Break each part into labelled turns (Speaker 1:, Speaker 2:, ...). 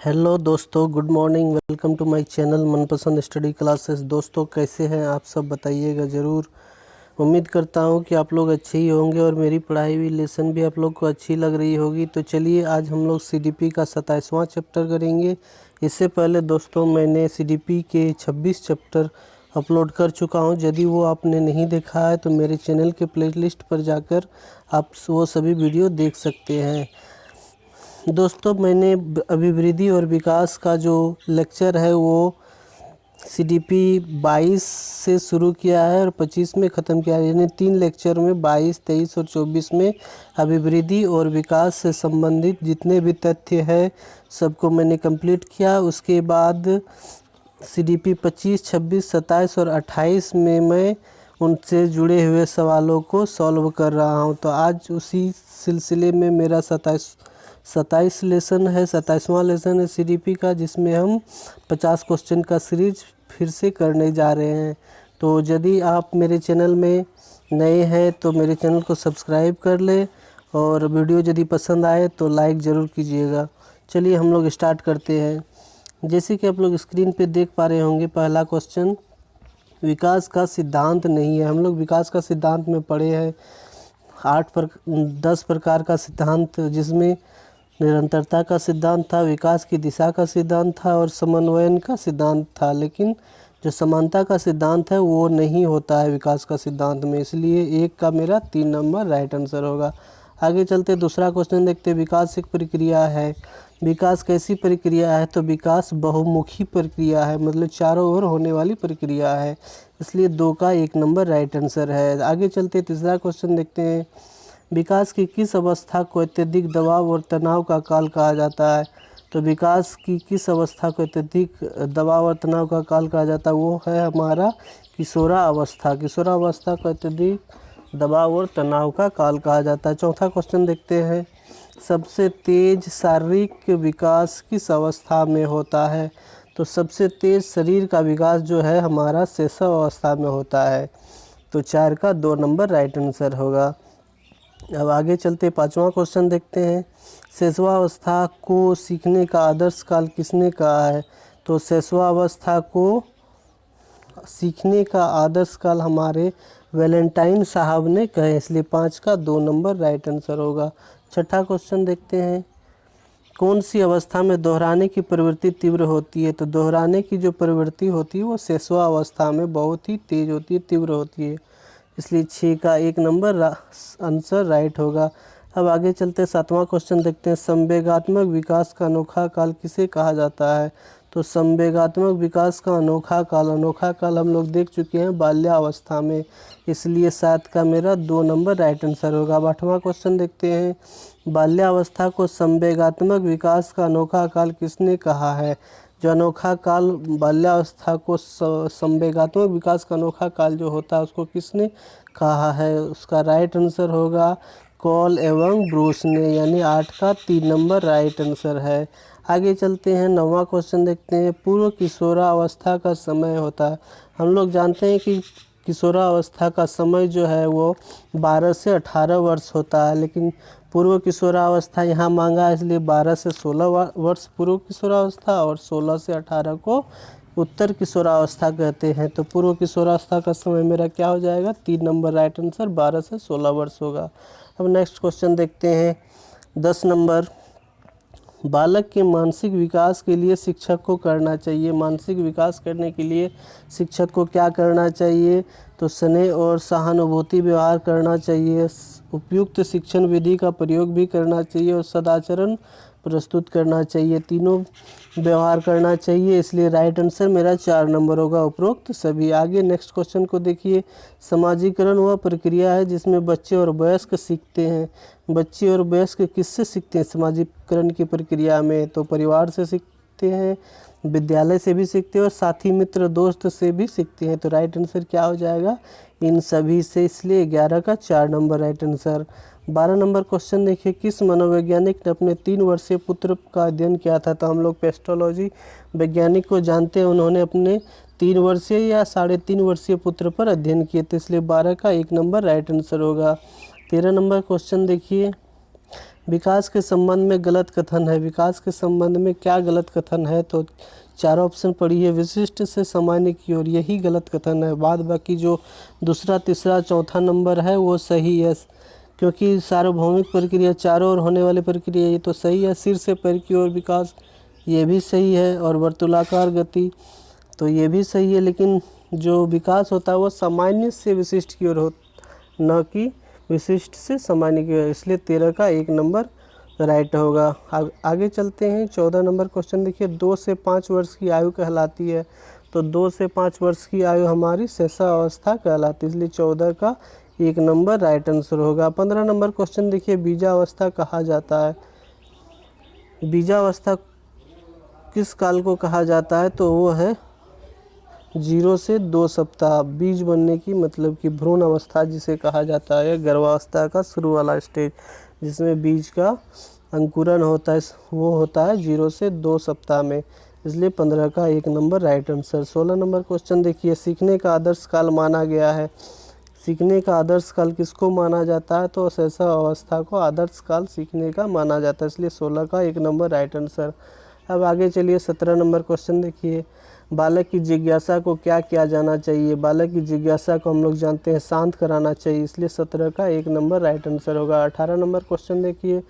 Speaker 1: Hello दोस्तों, good morning. Welcome to my channel Manpasand study classes. दोस्तों, कैसे हैं आप सब? बताइएगा ज़रूर। उम्मीद करता हूं कि आप लोग अच्छे ही होंगे और मेरी पढ़ाई हुई लेसन भी आप लोग को अच्छी लग रही होगी। तो चलिए, आज हम लोग सीडीपी का 27वां चैप्टर करेंगे। इससे पहले दोस्तों, मैंने सीडीपी के 26 चैप्टर अपलोड कर चुका हूं। यदि वो आपने नहीं देखा है तो मेरे चैनल के प्लेलिस्ट पर जाकर आप वो सभी वीडियो देख सकते हैं। दोस्तों, मैंने अभिवृद्धि और विकास का जो लेक्चर है वो सीडीपी 22 से शुरू किया है और 25 में ख़त्म किया है। यानी 3 लेक्चर में 22, 23 और 24 में अभिवृद्धि और विकास से संबंधित जितने भी तथ्य है सबको मैंने कंप्लीट किया। उसके बाद सीडीपी 25, 26, 27 और 28 में मैं उनसे जुड़े हुए सवालों को सॉल्व कर रहा हूं। तो आज उसी सिलसिले में मेरा 27 लेसन है, 27वां लेसन है सीडीपी का, जिसमें हम 50 क्वेश्चन का सीरीज फिर से करने जा रहे हैं। तो यदि आप मेरे चैनल में नए हैं तो मेरे चैनल को सब्सक्राइब कर ले और वीडियो यदि पसंद आए तो लाइक ज़रूर कीजिएगा। चलिए हम लोग स्टार्ट करते हैं। जैसे कि आप लोग स्क्रीन पे देख पा रहे होंगे, पहला क्वेश्चन, विकास का सिद्धांत नहीं है। हम लोग विकास का सिद्धांत में पढ़े हैं 10 प्रकार का सिद्धांत, जिसमें निरंतरता का सिद्धांत था, विकास की दिशा का सिद्धांत था और समन्वयन का सिद्धांत था। लेकिन जो समानता का सिद्धांत है वो नहीं होता है विकास का सिद्धांत में, इसलिए 1 का मेरा 3 नंबर राइट आंसर होगा। आगे चलते दूसरा क्वेश्चन देखते। विकास एक प्रक्रिया है। विकास कैसी प्रक्रिया है? तो विकास बहुमुखी प्रक्रिया है, मतलब चारों ओर होने वाली प्रक्रिया है, इसलिए 2 का 1 नंबर राइट आंसर है। आगे चलते तीसरा क्वेश्चन देखते हैं। विकास की किस अवस्था को अत्यधिक दबाव और तनाव का काल कहा जाता है? तो विकास की किस अवस्था को अत्यधिक दबाव और तनाव का काल कहा जाता है? वो है हमारा किशोरावस्था। किशोरावस्था को अत्यधिक दबाव और तनाव का काल कहा जाता है। चौथा क्वेश्चन देखते हैं। सबसे तेज शारीरिक विकास किस अवस्था में होता है? तो सबसे तेज शरीर का विकास जो है हमारा शैशव अवस्था में होता है। तो 4 का 2 नंबर राइट आंसर होगा। अब आगे चलते पांचवा क्वेश्चन देखते हैं। शैशवावस्था को सीखने का आदर्श काल किसने कहा है? तो शैशवावस्था को सीखने का आदर्श काल हमारे वैलेंटाइन साहब ने कहे, इसलिए 5 का 2 नंबर राइट आंसर होगा। छठा क्वेश्चन देखते हैं। कौन सी अवस्था में दोहराने की प्रवृत्ति तीव्र होती है? तो दोहराने की जो प्रवृत्ति होती है वो शैशवावस्था में बहुत ही तेज होती है, तीव्र होती है, इसलिए 6 का 1 नंबर आंसर राइट होगा। अब आगे चलते 7वां क्वेश्चन देखते हैं। संवेगात्मक विकास का अनोखा काल किसे कहा जाता है? तो संवेगात्मक विकास का अनोखा काल हम लोग देख चुके हैं बाल्यावस्था में, इसलिए 7 का मेरा 2 नंबर राइट आंसर होगा। अब 8वां क्वेश्चन देखते हैं। बाल्यावस्था को संवेगात्मक विकास का अनोखा काल किसने कहा है? जो अनोखा काल बाल्यावस्था को संवेगात्मक विकास का अनोखा काल जो होता है उसको किसने कहा है? उसका राइट आंसर होगा कॉल एवं ब्रूस ने, यानी 8 का 3 नंबर राइट आंसर है। आगे चलते हैं 9वां क्वेश्चन देखते हैं। पूर्व किशोरावस्था का समय होता है। हम लोग जानते हैं कि किशोरावस्था का समय जो है वो 12 से 18 वर्ष होता है, लेकिन पूर्व किशोरावस्था यहाँ मांगा है, इसलिए 12 से 16 वर्ष पूर्व किशोरावस्था और 16 से 18 को उत्तर किशोरावस्था कहते हैं। तो पूर्व किशोरावस्था का समय मेरा क्या हो जाएगा? 3 नंबर राइट आंसर, 12 से 16 वर्ष होगा। अब नेक्स्ट क्वेश्चन देखते हैं 10 नंबर। बालक के मानसिक विकास के लिए शिक्षक को करना चाहिए। मानसिक विकास करने के लिए शिक्षक को क्या करना चाहिए? तो स्नेह और सहानुभूति व्यवहार करना चाहिए, उपयुक्त शिक्षण विधि का प्रयोग भी करना चाहिए और सदाचरण प्रस्तुत करना चाहिए। तीनों व्यवहार करना चाहिए, इसलिए राइट आंसर मेरा 4 नंबर होगा, उपरोक्त सभी। आगे नेक्स्ट क्वेश्चन को देखिए। समाजीकरण वह प्रक्रिया है जिसमें बच्चे और वयस्क सीखते हैं। बच्चे और वयस्क किससे सीखते हैं समाजीकरण की प्रक्रिया में? तो परिवार से सीखते हैं, विद्यालय से भी सीखते हैं और साथी मित्र दोस्त से भी सीखते हैं। तो राइट आंसर क्या हो जाएगा? इन सभी से, इसलिए 11 का 4 number right answer. 12 number question देखिए। किस मनोवैज्ञानिक ने अपने 3 वर्षीय पुत्र का अध्ययन किया था? तो हम लोग पेस्टोलॉजी वैज्ञानिक को जानते हैं, उन्होंने अपने 3 वर्षीय या 3.5 वर्षीय पुत्र पर अध्ययन किए थे, इसलिए 12 का 1 नंबर राइट आंसर होगा। 13 नंबर क्वेश्चन देखिए। विकास के संबंध में गलत कथन है। विकास के संबंध में क्या गलत कथन है? तो चारों ऑप्शन पढ़िए। विशिष्ट से सामान्य की ओर, यही गलत कथन है। बाद बाकी जो दूसरा, तीसरा, चौथा नंबर है वो सही है, क्योंकि सार्वभौमिक प्रक्रिया चारों ओर होने वाली प्रक्रिया ये तो सही है। सिर से पैर की ओर विकास ये भी सही है, और वर्तुलाकार गति तो ये भी सही है। लेकिन जो विकास होता है वो सामान्य से विशिष्ट की ओर हो, न कि विशिष्ट से सामान्य की ओर, इसलिए 13 का 1 नंबर राइट होगा। आगे चलते हैं। 14 नंबर क्वेश्चन देखिए। 2 से 5 वर्ष की आयु कहलाती है, तो 2 से 5 वर्ष की आयु हमारी शैशवावस्था कहलाती है, इसलिए 14 का 1 नंबर राइट आंसर होगा। 15 नंबर क्वेश्चन देखिए। बीजावस्था कहा जाता है। बीजावस्था किस काल को कहा जाता है? तो वो है 0 से 2 सप्ताह, बीज बनने की मतलब कि भ्रूण अवस्था जिसे कहा जाता है, गर्भावस्था का शुरू वाला स्टेज जिसमें बीज का अंकुरण होता है, वो होता है 0 से 2 सप्ताह में, इसलिए 15 का 1 number right answer. 16 number question देखिए। सीखने का आदर्श काल माना गया है। सीखने का आदर्श काल किसको माना जाता है? तो शैशवावस्था को आदर्श काल सीखने का माना जाता है, इसलिए 16 का 1 नंबर राइट आंसर। अब आगे चलिए 17 नंबर क्वेश्चन देखिए। बालक की जिज्ञासा को क्या किया जाना चाहिए? बालक की जिज्ञासा को हम लोग जानते हैं शांत कराना चाहिए, इसलिए 17 का 1 नंबर राइट आंसर होगा। 18 नंबर क्वेश्चन देखिए।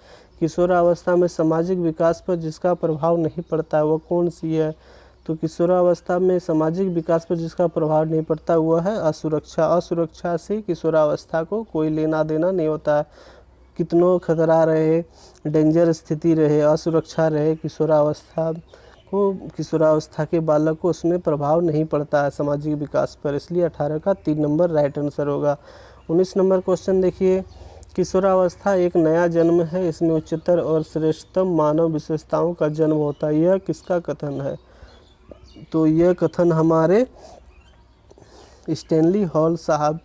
Speaker 1: किशोरावस्था में सामाजिक विकास पर जिसका प्रभाव नहीं पड़ता वो कौन सी है? तो किशोरावस्था में सामाजिक विकास पर जिसका प्रभाव नहीं पड़ता वह है असुरक्षा। असुरक्षा से किशोरावस्था को कोई लेना देना नहीं होता है। कितनों खतरा रहे, डेंजर स्थिति रहे, असुरक्षा रहे, किशोरावस्था के बालक को उसमें प्रभाव नहीं पड़ता है सामाजिक विकास पर, इसलिए 18 का 3 नंबर राइट आंसर होगा। 19 नंबर क्वेश्चन देखिए। किशोरावस्था एक नया जन्म है, इसमें उच्चतर और श्रेष्ठतम मानव विशेषताओं का जन्म होता है, यह किसका कथन है? तो यह कथन हमारे स्टैनली हॉल साहब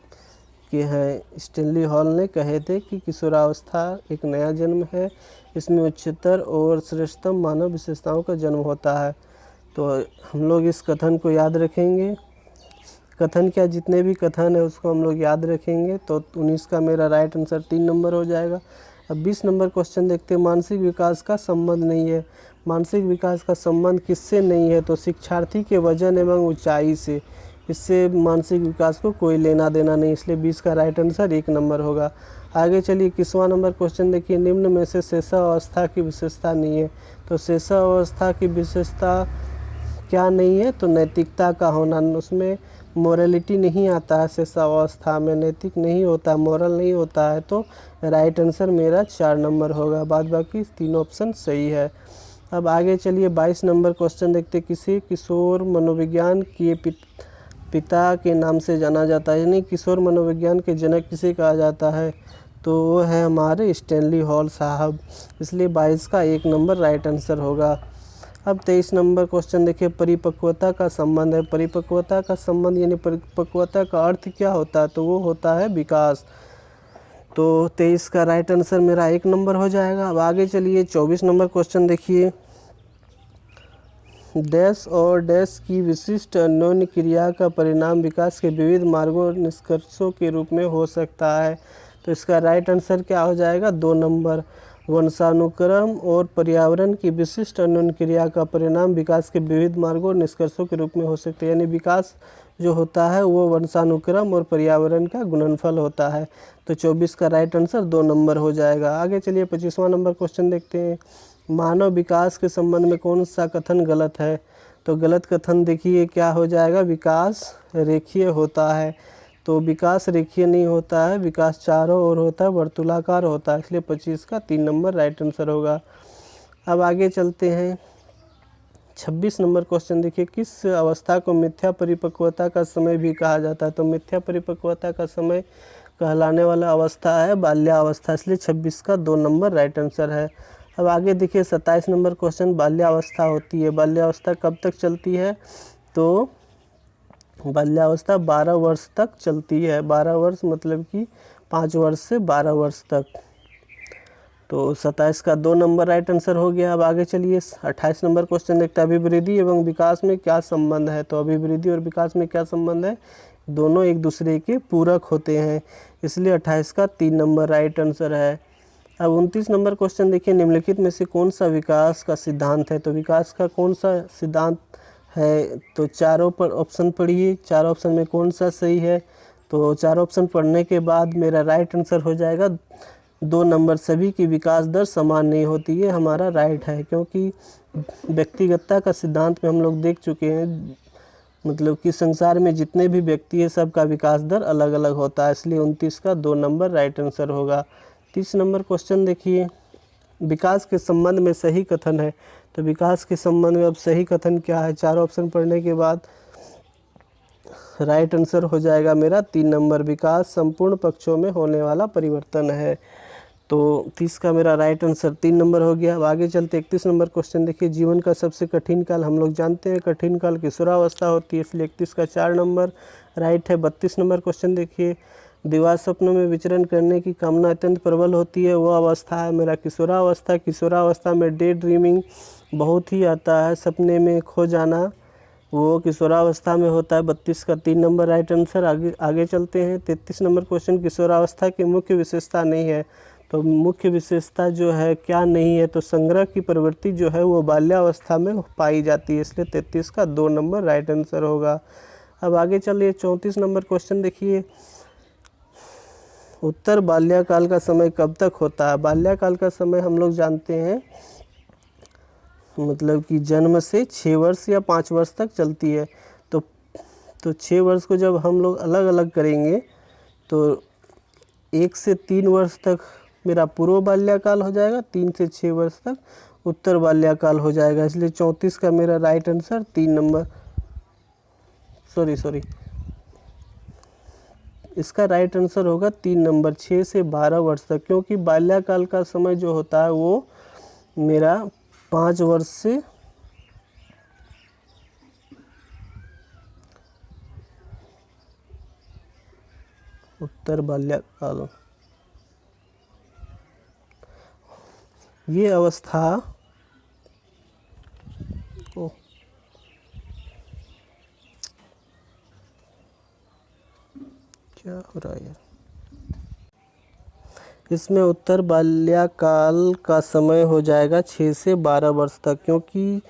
Speaker 1: के हैं। स्टैनली हॉल ने कहे थे कि किशोरावस्था एक नया जन्म है, इसमें उच्चतर और श्रेष्ठतम मानव विशेषताओं का जन्म होता है। तो हम लोग इस कथन को याद रखेंगे। कथन क्या, जितने भी कथन है उसको हम लोग याद रखेंगे, तो 19 का मेरा राइट आंसर 3 नंबर हो जाएगा। अब 20 नंबर क्वेश्चन देखते हैं। मानसिक विकास का संबंध नहीं है। मानसिक विकास का संबंध किससे नहीं है? तो शिक्षार्थी के वजन एवं ऊंचाई से, इससे मानसिक विकास को कोई लेना देना नहीं, इसलिए 20 का राइट आंसर 1 नंबर होगा। आगे चलिए 21वां नंबर क्वेश्चन देखिए। निम्न में से शैशवावस्था की विशेषता नहीं है। तो शैशवावस्था की विशेषता क्या नहीं है? तो नैतिकता का होना, उसमें मोरलिटी नहीं आता है, शैशवावस्था में नैतिक नहीं होता, मोरल नहीं होता है, तो राइट आंसर मेरा 4 नंबर होगा। बाद बाकी तीनों ऑप्शन सही है। अब आगे चलिए 22 नंबर क्वेश्चन देखते। किसी किशोर मनोविज्ञान के पिता के नाम से जाना जाता है, यानी किशोर मनोविज्ञान के जनक किसे कहा जाता है? तो वो है हमारे स्टैनली हॉल साहब, इसलिए 22 का 1 नंबर राइट आंसर होगा। अब 23 नंबर क्वेश्चन देखिए। परिपक्वता का संबंध है। परिपक्वता का संबंध यानी परिपक्वता का अर्थ क्या होता है? तो वो होता है विकास। तो 23 का राइट आंसर मेरा 1 नंबर हो जाएगा। अब आगे चलिए 24 नंबर क्वेश्चन देखिए। डैश और डैश की विशिष्ट अन्योन्य क्रिया का परिणाम विकास के विविध मार्गों और निष्कर्षों के रूप में हो सकता है। तो इसका राइट आंसर क्या हो जाएगा? 2 नंबर। वंशानुक्रम और पर्यावरण की विशिष्ट अन्योन्य क्रिया का परिणाम विकास के विविध मार्गों और निष्कर्षों के रूप में हो सकते हैं, यानी विकास जो होता है वो वंशानुक्रम और पर्यावरण का गुणनफल होता है। तो 24 का राइट आंसर 2 नंबर हो जाएगा। आगे चलिए 25वां नंबर क्वेश्चन देखते हैं। मानव विकास के संबंध में कौन सा कथन गलत है? तो गलत कथन देखिए क्या हो जाएगा? विकास रेखीय होता है। तो विकास रेखीय नहीं होता है, विकास चारों ओर होता है, वर्तुलाकार होता है, इसलिए 25 का 3 नंबर राइट आंसर होगा। अब आगे चलते हैं 26 नंबर क्वेश्चन देखिए। किस अवस्था को मिथ्या परिपक्वता का समय भी कहा जाता है? तो मिथ्या परिपक्वता का समय कहलाने वाला अवस्था है बाल्यावस्था, इसलिए 26 का 2 नंबर राइट आंसर है। अब आगे देखिए 27 नंबर क्वेश्चन। बाल्यावस्था होती है, बाल्यावस्था कब तक चलती है? तो बाल्यावस्था 12 वर्ष तक चलती है। 12 वर्ष मतलब कि 5 वर्ष से 12 वर्ष तक। तो 27 का 2 नंबर राइट आंसर हो गया। अब आगे चलिए 28 नंबर क्वेश्चन देखते हैं। अभिवृद्धि एवं विकास में क्या संबंध है? तो अभिवृद्धि और विकास में क्या संबंध है? दोनों एक दूसरे के पूरक होते हैं, इसलिए 28 का 3 नंबर राइट आंसर है। अब 29 नंबर क्वेश्चन देखिए, निम्नलिखित में से कौन सा विकास का सिद्धांत है। तो विकास का कौन सा सिद्धांत है, तो चारों पर ऑप्शन पढ़िए, चारों ऑप्शन में कौन सा सही है। तो चारों ऑप्शन पढ़ने के बाद मेरा राइट आंसर हो जाएगा 2 नंबर, सभी की विकास दर समान नहीं होती है, हमारा राइट है। क्योंकि व्यक्तिगतता का सिद्धांत में हम लोग देख चुके हैं, मतलब कि संसार में जितने भी व्यक्ति हैं सबका विकास दर अलग अलग होता है, इसलिए 29 का 2 नंबर राइट आंसर होगा। 30 नंबर क्वेश्चन देखिए, विकास के संबंध में सही कथन है। तो विकास के संबंध में अब सही कथन क्या है, चारों ऑप्शन पढ़ने के बाद राइट आंसर हो जाएगा मेरा 3 नंबर, विकास संपूर्ण पक्षों में होने वाला परिवर्तन है। तो 30 का मेरा राइट आंसर 3 नंबर हो गया। अब आगे चलते 31 नंबर क्वेश्चन देखिए, जीवन का सबसे कठिन काल हम लोग जानते हैं कठिन काल किशोरावस्था होती है, इसलिए 31 का 4 नंबर राइट है। 32 नंबर क्वेश्चन देखिए, दिवा स्वप्नों में विचरण करने की कामना अत्यंत प्रबल होती है, वह अवस्था है मेरा किशोरावस्था। किशोरावस्था में डे ड्रीमिंग बहुत ही आता है, सपने में खो जाना, वो किशोरावस्था में होता है। 32 का 3 नंबर राइट आंसर। आगे चलते हैं 33 नंबर क्वेश्चन, किशोरावस्था की मुख्य विशेषता नहीं है। तो मुख्य विशेषता जो है क्या नहीं है, तो संग्रह की प्रवृत्ति जो है वो बाल्यावस्था में पाई जाती है, इसलिए 33 का 2 नंबर राइट आंसर होगा। अब आगे चलिए 34 नंबर क्वेश्चन देखिए, उत्तर बाल्यकाल का समय कब तक होता है। बाल्यकाल का समय हम लोग जानते हैं मतलब कि जन्म से 6 वर्ष या 5 वर्ष तक चलती है। तो 6 वर्ष को जब हम लोग अलग अलग करेंगे तो 1 से 3 वर्ष तक मेरा पूर्व बाल्यकाल हो जाएगा, 3 से 6 वर्ष तक उत्तर बाल्यकाल हो जाएगा, इसलिए 34 का मेरा राइट आंसर 3 नंबर सॉरी इसका राइट आंसर होगा 3 नंबर, 6 से 12 वर्ष तक, क्योंकि बाल्यकाल का समय जो होता है वो मेरा 5 वर्ष से उत्तर बाल्यकाल, ये अवस्था क्या हो रहा है यार, इसमें उत्तर बाल्यकाल का समय हो जाएगा 6 से 12 वर्ष तक, क्योंकि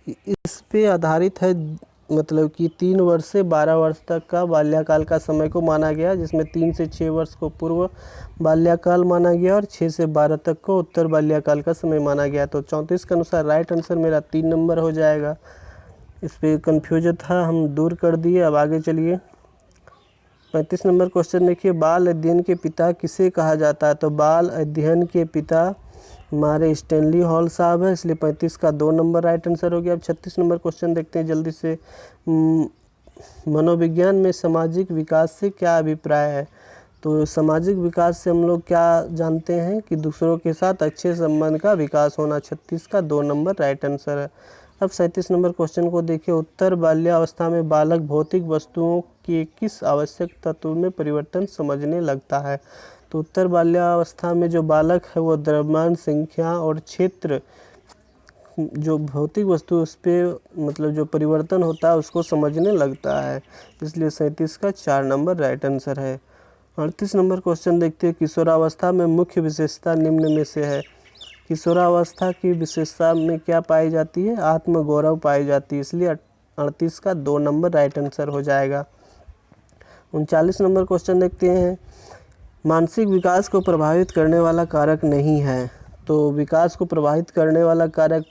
Speaker 1: इस पे आधारित है, मतलब कि 3 वर्ष से 12 वर्ष तक का बाल्यकाल का समय को माना गया, जिसमें 3 से 6 वर्ष को पूर्व बाल्यकाल माना गया और 6 से 12 तक को उत्तर बाल्यकाल का समय माना गया। तो 34 के अनुसार राइट आंसर मेरा 3 नंबर हो जाएगा। इस पर कन्फ्यूजन था, हम दूर कर दिए। अब आगे चलिए 35 नंबर क्वेश्चन देखिए, बाल अध्ययन के पिता किसे कहा जाता है। तो बाल अध्ययन के पिता हमारे स्टैनली हॉल साहब है, इसलिए 35 का 2 नंबर राइट आंसर हो गया। अब 36 नंबर क्वेश्चन देखते हैं जल्दी से, मनोविज्ञान में सामाजिक विकास से क्या अभिप्राय है। तो सामाजिक विकास से हम लोग क्या जानते हैं कि दूसरों के साथ अच्छे संबंध का विकास होना। 36 का 2 नंबर राइट आंसर है। अब 37 नंबर क्वेश्चन को देखिए, उत्तर बाल्यावस्था में बालक भौतिक वस्तुओं के किस आवश्यक तत्व में परिवर्तन समझने लगता है। तो उत्तर बाल्यावस्था में जो बालक है वो द्रव्यमान, संख्या और क्षेत्र, जो भौतिक वस्तु उस पर मतलब जो परिवर्तन होता है उसको समझने लगता है, इसलिए 37 का 4 नंबर राइट आंसर है। 38 नंबर क्वेश्चन देखते हैं, किशोरावस्था में मुख्य विशेषता निम्न में से है। किशोरावस्था की विशेषता में क्या पाई जाती है, आत्मगौरव पाई जाती है, इसलिए 38 का 2 नंबर राइट आंसर हो जाएगा। 39 नंबर क्वेश्चन देखते हैं, मानसिक विकास को प्रभावित करने वाला कारक नहीं है। तो विकास को प्रभावित करने वाला कारक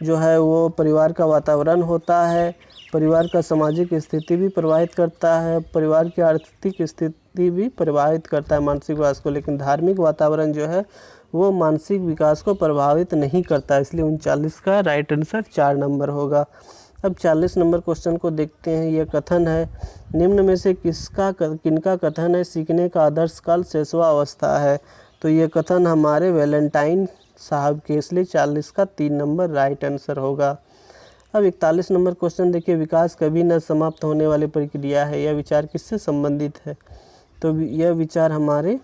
Speaker 1: जो है वो परिवार का वातावरण होता है, परिवार का सामाजिक स्थिति भी प्रभावित करता है, परिवार की आर्थिक स्थिति भी प्रभावित करता है मानसिक विकास को, लेकिन धार्मिक वातावरण जो है वो मानसिक विकास को प्रभावित नहीं करता, इसलिए 39 का राइट आंसर 4 नंबर होगा। अब 40 नंबर क्वेश्चन को देखते हैं, यह कथन है, निम्न में से किनका कथन है सीखने का आदर्श काल शैशव अवस्था है। तो ये कथन हमारे वैलेंटाइन साहब के, इसलिए 40 का 3 नंबर राइट आंसर होगा। अब 41 नंबर क्वेश्चन देखिए, विकास कभी न समाप्त होने वाली प्रक्रिया है, यह विचार किससे संबंधित है। तो यह विचार हमारे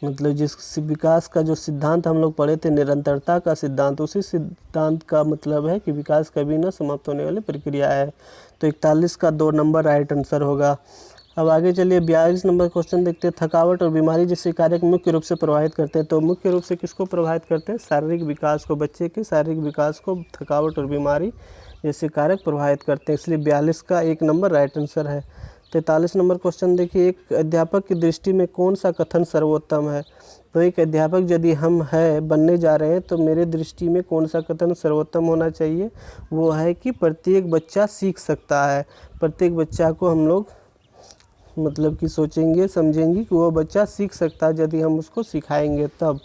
Speaker 1: मतलब जिस विकास का जो सिद्धांत हम लोग पढ़े थे, निरंतरता का सिद्धांत, उसी सिद्धांत का मतलब है कि विकास कभी न समाप्त होने वाली प्रक्रिया है। तो 41 का 2 नंबर राइट आंसर होगा। अब आगे चलिए 42 नंबर क्वेश्चन देखते हैं। थकावट और बीमारी जैसे कारक मुख्य रूप से प्रभावित करते हैं। तो मुख्य रूप से किसको प्रभावित करते हैं? शारीरिक विकास को, बच्चे के शारीरिक विकास को थकावट और बीमारी जैसे कारक प्रभावित करते हैं, इसलिए 42 का 1 नंबर राइट आंसर है। 43 नंबर क्वेश्चन देखिए, एक अध्यापक की दृष्टि में कौन सा कथन सर्वोत्तम है? तो एक अध्यापक यदि हम बनने जा रहे हैं तो मेरे दृष्टि में कौन सा कथन सर्वोत्तम होना चाहिए? वो है कि प्रत्येक बच्चा सीख सकता है। प्रत्येक बच्चा को हम लोग मतलब कि सोचेंगे समझेंगे कि वो बच्चा सीख सकता है यदि हम उसको सिखाएंगे तब,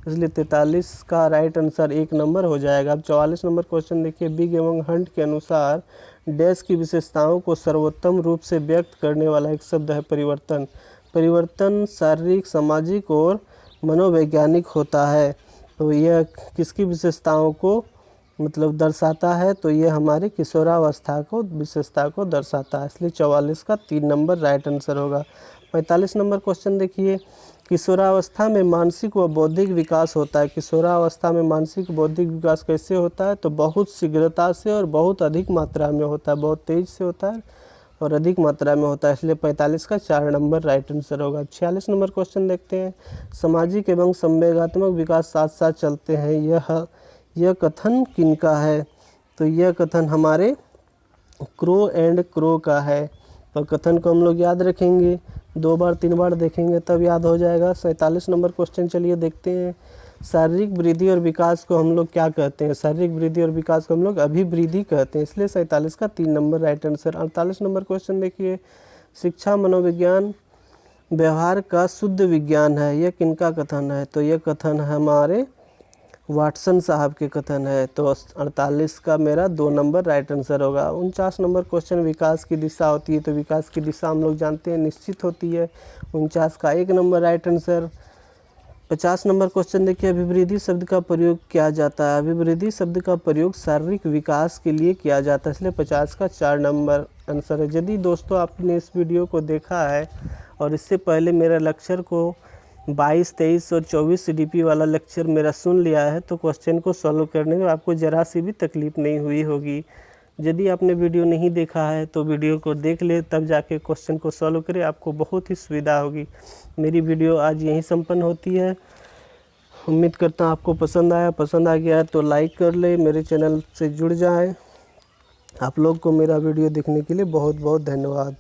Speaker 1: इसलिए 43 का राइट आंसर 1 नंबर हो जाएगा। अब 44 नंबर क्वेश्चन देखिए, बिग एवं हंट के अनुसार डैश की विशेषताओं को सर्वोत्तम रूप से व्यक्त करने वाला एक शब्द है परिवर्तन। परिवर्तन शारीरिक, सामाजिक और मनोवैज्ञानिक होता है। तो यह किसकी विशेषताओं को मतलब दर्शाता है? तो ये हमारे किशोरावस्था को विशेषता को दर्शाता है, इसलिए 44 का 3 नंबर राइट आंसर होगा। 45 नंबर क्वेश्चन देखिए, किशोरावस्था में मानसिक व बौद्धिक विकास होता है। किशोरावस्था में मानसिक बौद्धिक विकास कैसे होता है? तो बहुत शीघ्रता से और बहुत अधिक मात्रा में होता है, बहुत तेज से होता है और अधिक मात्रा में होता है, इसलिए 45 का 4 नंबर राइट आंसर होगा। 46 नंबर क्वेश्चन देखते हैं, सामाजिक एवं संवेगात्मक विकास साथ साथ चलते हैं, यह कथन किनका है? तो यह कथन हमारे क्रो एंड क्रो का है। तो कथन को हम लोग याद रखेंगे, 2 बार 3 बार देखेंगे तब याद हो जाएगा। 47 नंबर क्वेश्चन चलिए देखते हैं, शारीरिक वृद्धि और विकास को हम लोग क्या कहते हैं? शारीरिक वृद्धि और विकास को हम लोग अभिवृद्धि कहते हैं, इसलिए 47 का 3 number right answer. 48 number question देखिए, शिक्षा मनोविज्ञान व्यवहार का शुद्ध विज्ञान है, यह किनका कथन है? तो यह कथन हमारे वाटसन साहब के कथन है। तो 48 का मेरा 2 नंबर राइट आंसर होगा। 49 नंबर क्वेश्चन, विकास की दिशा होती है, तो विकास की दिशा हम लोग जानते हैं निश्चित होती है, 49 का 1 number right answer. 50 number question देखिए, अभिवृद्धि शब्द का प्रयोग किया जाता है। अभिवृद्धि शब्द का प्रयोग शारीरिक विकास के लिए किया जाता है, इसलिए 50 का 4 नंबर आंसर है। यदि दोस्तों आपने इस वीडियो को देखा है और इससे पहले मेरा लेक्चर को 22, 23 और 24 CDP वाला लेक्चर मेरा सुन लिया है तो क्वेश्चन को सॉल्व करने में आपको ज़रा सी भी तकलीफ़ नहीं हुई होगी। यदि आपने वीडियो नहीं देखा है तो वीडियो को देख ले, तब जाके क्वेश्चन को सॉल्व करें, आपको बहुत ही सुविधा होगी। मेरी वीडियो आज यहीं संपन्न होती है। उम्मीद करता हूँ आपको पसंद आया। पसंद आ गया तो लाइक कर ले, मेरे चैनल से जुड़ जाएँ। आप लोग को मेरा वीडियो देखने के लिए बहुत बहुत धन्यवाद।